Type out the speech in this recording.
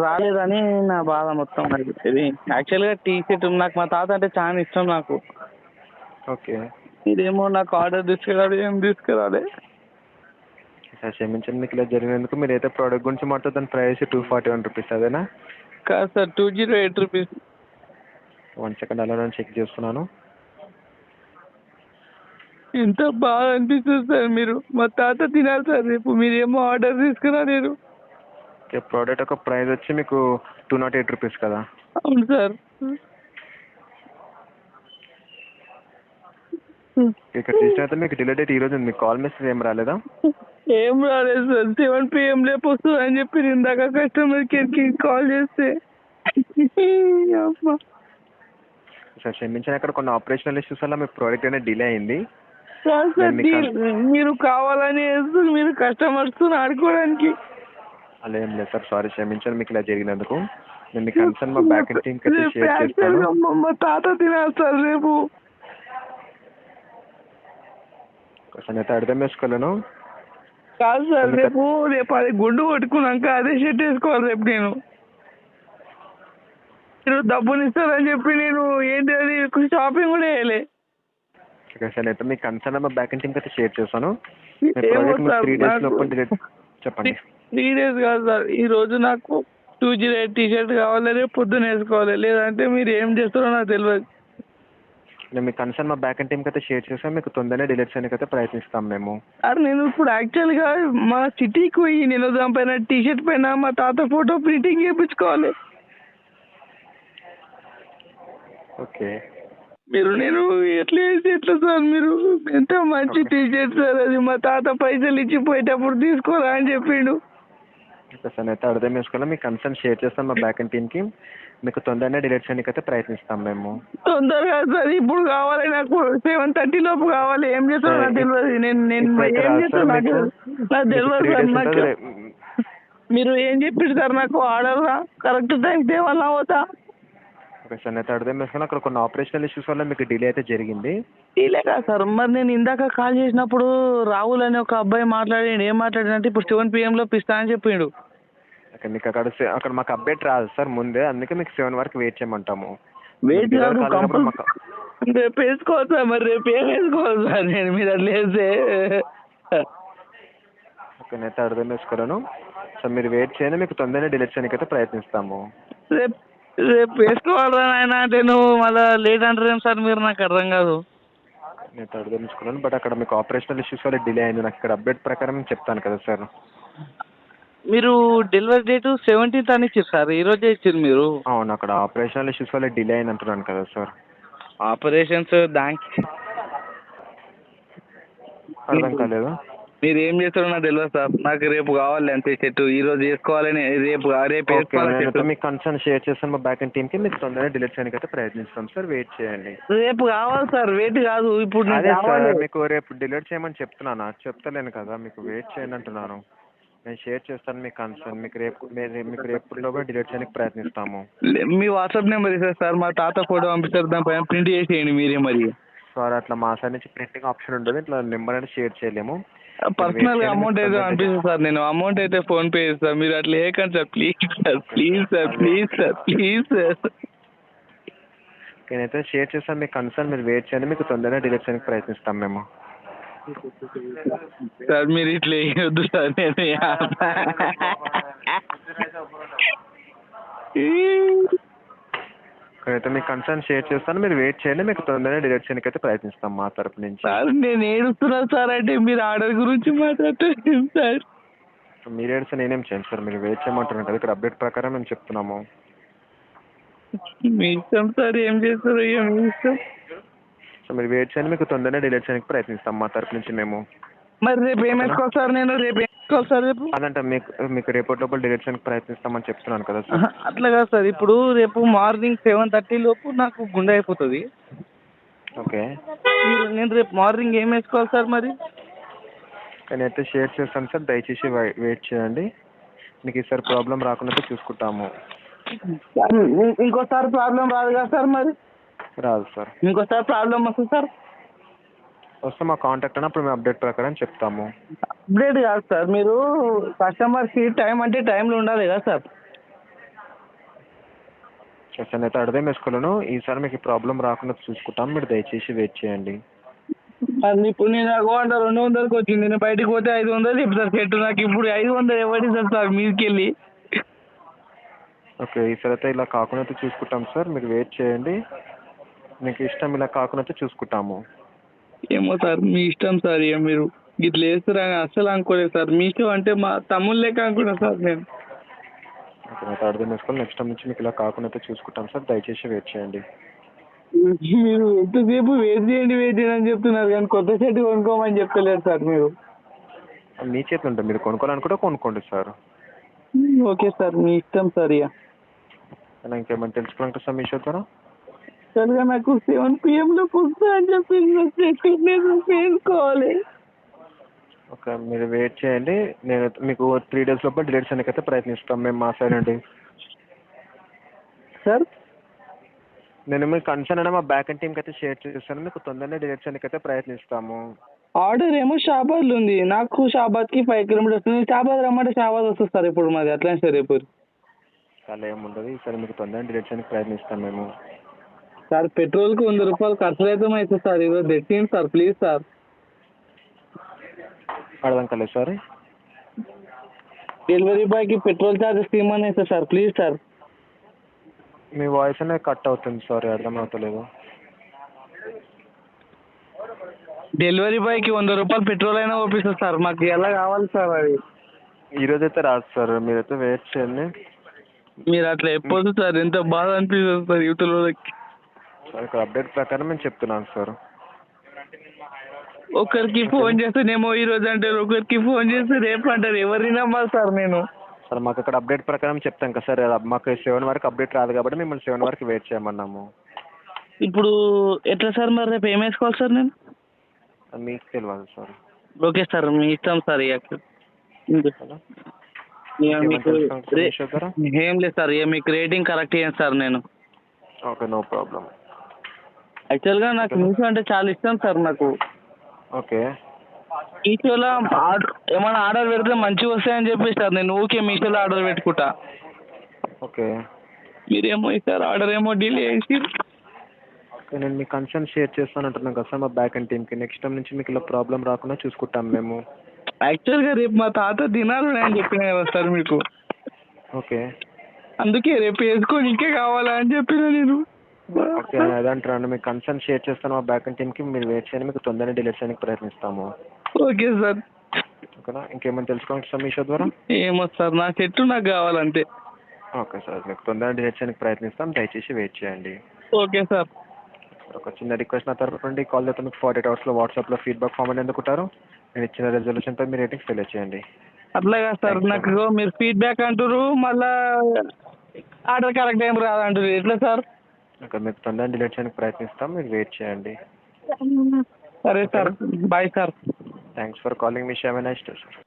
రాలేదని నా బాధ మొత్తం మరి. ఇది యాక్చువల్గా టీ షర్ట్ నాకు మా తాత అంటే చాలా ఇష్టం నాకు. ఓకే. ఇదేమో నాకు ఆర్డర్ తీసుకురాలి, ఏం తీసుకురాలి. సార్ క్షమించండి, మీకు ఇలా జరిగినందుకు. మీరు అయితే ప్రోడక్ట్ గురించి మాట్లాడుతున్న దాని ప్రైస్ ₹241 అదేనా? కాదు సార్, ₹208. 1 సెకండ్ అలా నేను చెక్ చేస్తున్నాను. ఎంత బాగా అనిపిస్తుంది సార్. మీరు మా తాత తినాలి సార్ రేపు, మీరేమో ఆర్డర్ తీసుకురాలేరు. ఓకే, ప్రోడక్ట్ ఒక ప్రైస్ వచ్చి మీకు ₹208 కదా? అవును సార్. ఇక్కడ చూసినట్లయితే మీకు డిలే డేట్ ఈ రోజు ఉంది. మీకు కాల్ మెసేజ్ ఏం రాలేదా? ఏం రాలేదు సార్. 7 PM లేపు వస్తుంది అని చెప్పి ఇందాక కస్టమర్ కేర్కి కాల్ చేస్తే అమ్మా. సార్ క్షమించండి, అక్కడ కొన్ని ఆపరేషనల్ ఇష్యూస్ వల్ల మీ ప్రోడక్ట్ అనేది డిలే అయింది. సార్ సార్ మీరు కావాలని వేస్తుంది, మీరు కస్టమర్స్ ఆడుకోవడానికి. అలా ఏం లేదు సార్, సారీ క్షమించండి మీకు ఇలా జరిగినందుకు. నేను మీ కన్సర్న్ మా బ్యాక్ ఎండ్ టీమ్కి అయితే షేర్ చేస్తాను. మా తాత తినాలి సార్ రేపు. కొంచెం అయితే అర్థం చేసుకోలేను. కాదు సార్, రేపు అది గుండు కొట్టుకున్నాక అదే షర్ట్ వేసుకోవాలి రేపు. నేను మీరు డబ్బులు ఇస్తారని చెప్పి నేను ఏంటి అది షాపింగ్ కూడా వేయలే. ఓకే సార్, అయితే మీ కన్సర్న్ మా బ్యాక్ ఎండ్ టీమ్కి అయితే షేర్ చేస్తాను. ఏమో సార్, 3 days లోపు డిలీట్ చెప్పండి. 3 days కాదు సార్, ఈ రోజు నాకు 208 టీ-షర్ట్ కావాలి, రేపు పొద్దున్న వేసుకోవాలి. లేదంటే మీరు ఏం చేస్తారో నాకు తెలియదు. నేను మీ కన్సర్న్ మా బ్యాక్ ఎండ్ టీమ్కి అయితే షేర్ చేస్తాను. మీకు తొందరనే డిలీట్ చేయడానికి అయితే ప్రయత్నిస్తాం మేము. సార్ నేను ఇప్పుడు యాక్చువల్గా మా సిటీకి పోయి నేను దానిపైన టీ-షర్ట్ పైన మా తాత ఫోటో ప్రింటింగ్ చేయించుకోవాలి. ఓకే, నేను ఎట్లా సార్, మీరు ఎంత మంచి టీ-షర్ట్ సార్ అది. మా తాత పైసలు ఇచ్చి పోయేటప్పుడు తీసుకోరా అని చెప్పిండు. ఓకే సార్, అయితే అర్థం చేసుకోవాలి. మీ కన్సర్న్ షేర్ చేస్తాం మా బ్యాక్ ఎండ్ టీమ్కి. మీకు తొందరనే డిలీట్ చేయడానికి అయితే ప్రయత్నిస్తాం మేము. తొందరగా సార్, ఇప్పుడు కావాలి నాకు. 7:30 లోపు కావాలి. ఏం చేస్తారో నాకు తెలియదు. నేను ఏం చేస్తాను నాకు తెలియదు సార్. నాకు మీరు ఏం చెప్పిండు సార్, నాకు ఆర్డర్ కరెక్ట్ టైం తేవాలా అవుతా. ఓకే సార్, అయితే అర్థం చేసుకుని అక్కడ కొన్ని ఆపరేషనల్ ఇష్యూస్ వల్ల మీకు డిలే అయితే జరిగింది. డిలే కాదు సార్, మరి నేను ఇందాక కాల్ చేసినప్పుడు రాహుల్ అని ఒక అబ్బాయి మాట్లాడాడు. ఏం మాట్లాడాడంటే ఇప్పుడు 7 PM లో పిస్తా అని చెప్పిండు. ఓకే, మీకు అక్కడ మాకు అప్డేట్ రాదు సార్ ముందే, అందుకే మీకు 7 వరకు వెయిట్ చేయమంటాము. వెయిట్ రేపు వేసుకోవాలి సార్. మరి రేపు ఏం వేసుకోవాలి సార్ నేను, మీరు అట్లా వేస్తే. ఓకే, అయితే అర్థం చేసుకోలేను సార్. మీరు వెయిట్ చేయండి, మీకు తొందరనే డిలీట్ చేయడానికి అయితే ప్రయత్నిస్తాము. రేపు వేసుకోవాలా ఆయన అంటే నువ్వు మళ్ళీ లేట్ అంటారేం సార్ మీరు, నాకు అర్థం కాదు. నేను అర్థం చేసుకున్నాను, బట్ అక్కడ మీకు ఆపరేషనల్ ఇష్యూస్ వల్ల డిలే అయింది. నాకు ఇక్కడ అప్డేట్ ప్రకారం చెప్తాను కదా సార్. మీరు డెలివరీ డేట్ 17th అని ఇచ్చారు సార్, ఈరోజే ఇచ్చారు మీరు. అవును, అక్కడ ఆపరేషనల్ ఇష్యూస్ వల్ల డిలే అయింది అంటున్నాను కదా సార్. ఆపరేషన్స్ దానికి అర్థం కాలేదు. మీరు ఏం చేస్తారో నాకు తెలియదు సార్. నాకు రేపు కావాలి అంతే చెట్టు, ఈరోజు వేసుకోవాలని. రేపు వేసుకోవాలి. మీకు కన్సర్న్ షేర్ చేస్తాను మా బ్యాక్ ఎండ్ టీమ్కి. మీకు తొందరగా డిలీట్ చేయడానికి అయితే ప్రయత్నిస్తాం సార్, వెయిట్ చేయండి. రేపు కావాలి సార్, వెయిట్ కాదు ఇప్పుడు. అదే సార్, మీకు రేపు డిలీట్ చేయమని చెప్తున్నాను, చెప్తలేను కదా. మీకు వెయిట్ చేయండి అంటున్నాను. నేను షేర్ చేస్తాను మీ కన్సర్న్. మీకు రేపులో కూడా డిలీట్ చేయడానికి ప్రయత్నిస్తాము. మీ వాట్సాప్ నెంబర్ ఇస్తారు సార్, మా తాత ఫోటో పంపిస్తారు, దానిపైన ప్రింట్ చేసేయండి మీరే. మరి సార్ అట్లా మా సైడ్ నుంచి ప్రింటింగ్ ఆప్షన్ ఉండదు, ఇట్లా నెంబర్ అనేది షేర్ చేయలేము. పర్సనల్ అమౌంట్ అయితే అనిపిస్తుంది సార్, నేను అమౌంట్ అయితే ఫోన్పే చేస్తాను. మీరు అట్లా వేయకండి sir, please sir, please sir, please sir, please sir. నేనైతే షేర్ చేస్తాను మీ కన్సర్న్. మీరు వెయిట్ చేయండి, మీకు తొందరగా డిలీట్ చేయడానికి ప్రయత్నిస్తాం మేము. సార్ మీరు ఇట్లా వేయొద్దు సార్. నేను అయితే మీ కన్సర్న్ షేర్ చేస్తాను, మీరు వెయిట్ చేయండి, మీకు తొందరగా డిలీట్ చేయడానికి అయితే ప్రయత్నిస్తాం మా తరపు నుంచి. సార్ నేను ఏడుస్తున్నాను సార్, అంటే మీరు ఆర్డర్ గురించి మాట్లాడతారు సార్. మీరు ఏడిస్తే నేనేం చేయను సార్, మీరు వెయిట్ చేయమంటున్నాను కదా. ఇక్కడ అప్డేట్ ప్రకారం మేము చెప్తున్నాము. మీ ఇష్టం సార్, ఏం చేస్తారో ఏం ఇష్టం. సో మీరు వెయిట్ చేయండి, మీకు తొందరగా డిలీట్ చేయడానికి ప్రయత్నిస్తాం మా తరపు నుంచి మేము. మరి రేపు ఏం వేసుకోవాలి సార్, నేను రేపు ఏం వేసుకోవాలి సార్ రేపు? అదంటే మీకు రేపటి లోపల డిలీట్ చేయడానికి ప్రయత్నిస్తామని చెప్తున్నాను కదా సార్. అట్లా కాదు సార్, ఇప్పుడు రేపు మార్నింగ్ 7:30 లోపు నాకు గుండె అయిపోతుంది. ఓకే, నేను రేపు మార్నింగ్ ఏం వేసుకోవాలి సార్ మరి? నేనైతే షేర్ చేస్తాను సార్, దయచేసి వెయిట్ చేయండి. మీకు ఈసారి ప్రాబ్లం రాకుండా చూసుకుంటాము. ఇంకోసారి ప్రాబ్లం రాదు కదా సార్? మరి రాదు సార్. ఇంకోసారి ప్రాబ్లం వస్తుంది సార్? వస్తే మా కాంటాక్ట్ అన్నప్పుడు మేము అప్డేట్ ప్రకారం చెప్తాము. అప్డేట్ కాదు సార్, మీరు కస్టమర్కి టైం అంటే టైంలో ఉండాలి కదా సార్. ఓకే సార్, నేనైతే అర్థం వేసుకోలేను. ఈసారి మీకు ప్రాబ్లం రాకుండా చూసుకుంటాం. మీరు దయచేసి వెయిట్ చేయండి. అది ఇప్పుడు నేను అకౌంట్ 200కి వచ్చింది, నేను బయటకు పోతే 500 చెప్తారు సెట్. నాకు ఇప్పుడు 500 ఎవరిస్తారు సార్ మీదకి వెళ్ళి? ఓకే, ఈసారి అయితే ఇలా కాకుండా అయితే చూసుకుంటాం సార్. మీరు వెయిట్ చేయండి. మీకు ఇష్టం ఇలా కాకుండా అయితే చూసుకుంటాము. ఏమో సార్, మీ ఇష్టం సార్. ఇక మీరు ఇట్లా వేస్తారని అస్సలు అనుకోలేదు సార్. మీషో అంటే మా తమ్ముళ్ళ లెక్క అనుకున్నా సార్ నేను. ఓకే, అయితే అర్థం చేసుకోవాలి. నెక్స్ట్ టైం నుంచి మీకు ఇలా కాకుండా అయితే చూసుకుంటాం సార్. దయచేసి వెయిట్ చేయండి. మీరు ఎంతసేపు వెయిట్ చేయండి అని చెప్తున్నారు కానీ కొత్త షర్ట్ కొనుక్కోమని చెప్పలేరు సార్ మీరు. మీ చేతిలో ఉంటుంది. మీరు కొనుక్కోవాలనుకుంటే కొనుక్కోండి సార్. ఓకే సార్, మీ ఇష్టం సార్. ఇక అలా ఇంకేమైనా తెలుసుకోవాలంటే సార్ మీషో ద్వారా? యాక్చువల్గా నాకు 7 PM వస్తా అని చెప్పి నేను వేసుకోవాలి. ఓకే, మీరు వెయిట్ చేయండి. నేను మీకు 3 days లోపల డిలీట్ చేయడానికి అయితే ప్రయత్నిస్తాం మేము మా సైడ్ నుండి. సార్ నేను మీకు కన్సర్న్ అయినా మా బ్యాక్ అండ్ టీమ్కి అయితే షేర్ చేస్తాను. మీకు తొందరగా డిలీట్ చేయడానికి అయితే ప్రయత్నిస్తాము. ఆర్డర్ ఏమో షాబాద్లో ఉంది. నాకు షాబాద్కి 5 kilometers ఉంది. షాబాద్ రమ్మంటే షాబాద్ వస్తుంది సార్. ఇప్పుడు మాది అట్లా సార్. రేపు అలా ఏముండదు. ఈసారి మీకు తొందరగా డిలీట్ చేయడానికి ప్రయత్నిస్తాం మేము. సార్ పెట్రోల్కి 100 రూపాయలు ఖర్చు అయితే అవుతుంది సార్. ఈరోజు తెచ్చింది సార్, ప్లీజ్ సార్. అర్థం కాలేదు సార్. డెలివరీ బాయ్కి పెట్రోల్ ఛార్జెస్ ఇవ్వమని అవుతుంది sir, please sir. Me voice అనేది కట్ అవుతుంది సారీ, అర్థం అవుతలేదు. డెలివరీ బాయ్కి 100 రూపాయలు పెట్రోల్ అయినా ఓపిస్తుంది సార్. మాకు ఎలా కావాలి సార్ అది? ఈరోజు అయితే రాదు సార్, మీరైతే వెయిట్ చేయండి. మీరు అట్లా చెప్పొద్దు సార్, ఎంత బాధ అనిపిస్తుంది సార్ యూత్లకి. సార్ ఇక్కడ అప్డేట్ ప్రకారం నేను చెప్తున్నాను సార్. ఒకరికి ఫోన్ చేస్తేనేమో ఈరోజు అంటారు, ఒకరికి ఫోన్ చేస్తే రేపు అంటారు. ఎవరిని నమ్మాలి సార్ నేను? సార్ మాకు ఇక్కడ అప్డేట్ ప్రకారం చెప్తాం కదా సార్. మాకు 7 వరకు అప్డేట్ రాదు కాబట్టి మిమ్మల్ని 7 వరకు వెయిట్ చేయమన్నాము. ఇప్పుడు ఎట్లా సార్, మరి రేపు ఏం వేసుకోవాలి సార్ నేను? మీకు తెలియదు సార్. ఓకే సార్, మీ ఇష్టం సార్. ఏం లేదు సార్, ఇక మీకు రేటింగ్ కరెక్ట్ చేయండి సార్ నేను. Okay, no problem. యాక్చువల్గా నాకు మీషో అంటే చాలా ఇష్టం సార్ నాకు. ఓకే, మీషోలో ఏమైనా ఆర్డర్ పెడితే మంచిగా వస్తాయని చెప్పి సార్ నేను ఊకే మీషోలో ఆర్డర్ పెట్టుకుంటా. ఓకే, మీరేమో సార్ ఆర్డర్ ఏమో డిలే చేసి. నేను మీ కన్సర్న్ షేర్ చేస్తాను అంటున్నాను కదా సార్ మా బ్యాక్ అండ్ టీమ్కి. నెక్స్ట్ టైం నుంచి మీకు ఇలా ప్రాబ్లం రాకుండా చూసుకుంటాం మేము. యాక్చువల్గా రేపు మా తాత దినాలు అని చెప్పిన కదా సార్ మీకు. ఓకే, అందుకే రేపు వేసుకొని ఇంకే కావాలా అని చెప్పిన నేను. ఓకే, అదంటాను. మీకు కన్సర్న్ షేర్ చేస్తాను మా బ్యాక్ అండ్ టీమ్కి. మీరు వెయిట్ చేయండి, మీకు తొందరగా డిలీట్ చేయడానికి ప్రయత్నిస్తాము. Okay sir. ఓకేనా, ఇంకేమైనా తెలుసుకోవాలి సార్ మీషో ద్వారా? ఏమో సార్, నా చెట్టు నాకు కావాలంటే. ఓకే సార్, మీకు తొందరగా డిలీట్ చేయడానికి ప్రయత్నిస్తాం. దయచేసి వెయిట్ చేయండి. Okay sir. ఒక చిన్న రిక్వెస్ట్ నా తరఫు నుండి, కాల్ చేస్తే మీకు 48 hours వాట్సాప్లో ఫీడ్బ్యాక్ ఫామ్ అని ఎందుకుంటారు. నేను ఇచ్చిన రెజల్యూషన్పై మీ రేటింగ్స్ తెలియచేయండి. అట్లాగా సార్, నాకు మీరు ఫీడ్బ్యాక్ అంటారు, మళ్ళా ఆర్డర్ కరెక్ట్ టైం రాదంటారు. ఎట్లా సార్? ఓకే, మీకు తొందరగా డిలీట్ చేయడానికి ప్రయత్నిస్తాం. మీరు వెయిట్ చేయండి. సరే sir, bye sir. Thanks for calling me. Have a nice day sir.